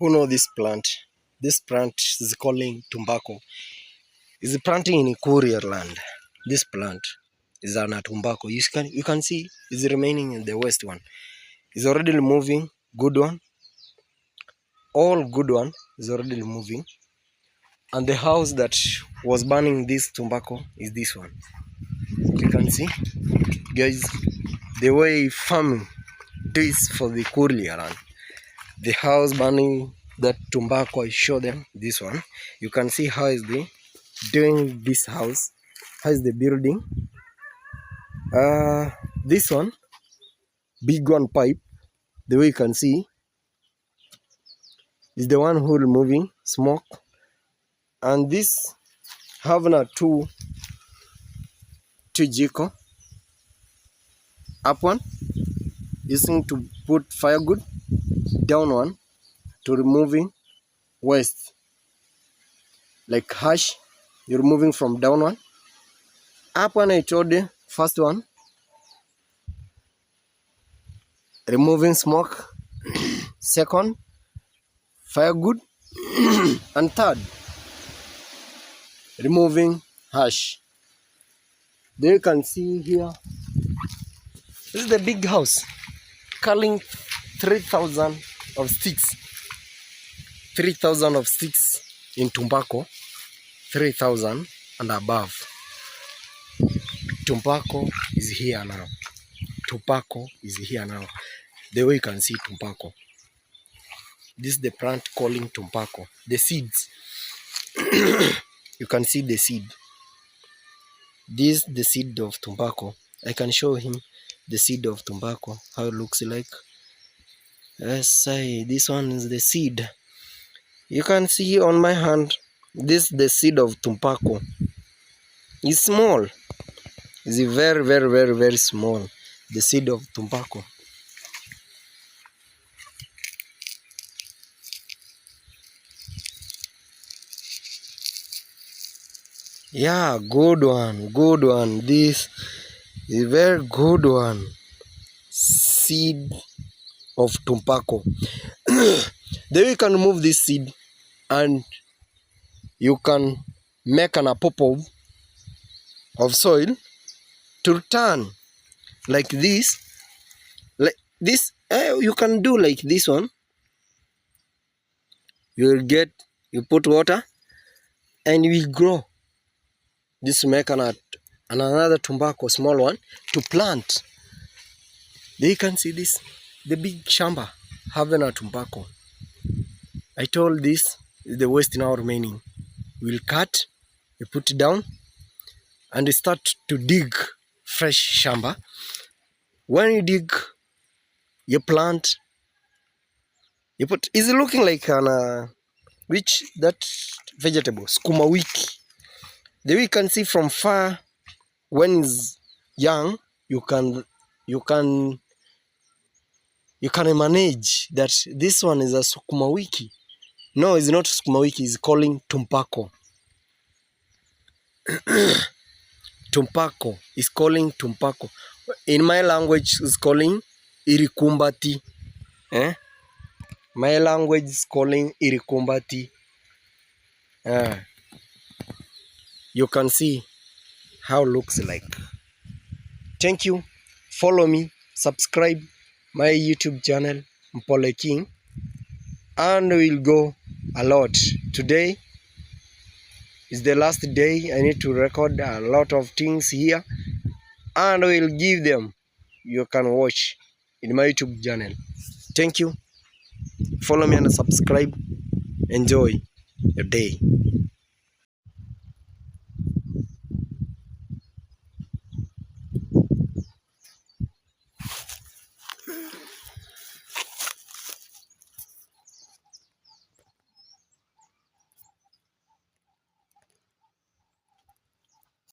Who know this plant? This plant is calling tobacco. Is planting in Courier land. This plant is an tobacco. You can see is remaining in the west one. Is already removing good one. All good one is already removing. And the house that was burning this tobacco is this one. You can see, guys, the way farming is for the Courier land. The house burning that tobacco, I show them this one. You can see how is the doing this house, how is the building. This one, big one pipe, the way you can see, is the one who removing smoke. And this having a two jiko, up one using to put firewood, down one to removing waste like hash. You're removing from down one. Up one, I told you, first one removing smoke, second firewood, and third removing hash. There you can see here, this is the big house, culling 3,000 of sticks. 3,000 of sticks in tobacco, 3,000 and above. Tobacco is here now. Tobacco is here now. The way you can see tobacco. This is the plant calling tobacco. The seeds. You can see the seed. This is the seed of tobacco. I can show him the seed of tobacco, how it looks like. Yes, this one is the seed. You can see on my hand, this is the seed of tobacco. It's small. It's very, very, very, very small. The seed of tobacco. Yeah, good one, good one. This is a very good one. Seed of tobacco. Then you can remove this seed and you can make an apple of soil to return like this. Like this, you can do like this one. You will get, you put water and you will grow. This make another tobacco, small one, to plant. There you can see this, the big shamba having a tobacco. I told this is the waste now remaining. We'll cut, you put it down, and you start to dig fresh shamba. When you dig, you plant, you put, is it looking like an, which that vegetable, sukuma wiki. The way you can see from far, when it's young, you can manage that this one is a sukuma wiki. No, it's not sukuma wiki, it's calling tobacco. Tobacco is calling tobacco. In my language, it's calling irikumbati. My language is calling irikumbati. You can see how it looks like. Thank you. Follow me. Subscribe my YouTube channel, Mpole King. And we'll go a lot. Today is the last day. I need to record a lot of things here. And we'll give them. You can watch in my YouTube channel. Thank you. Follow me and subscribe. Enjoy your day.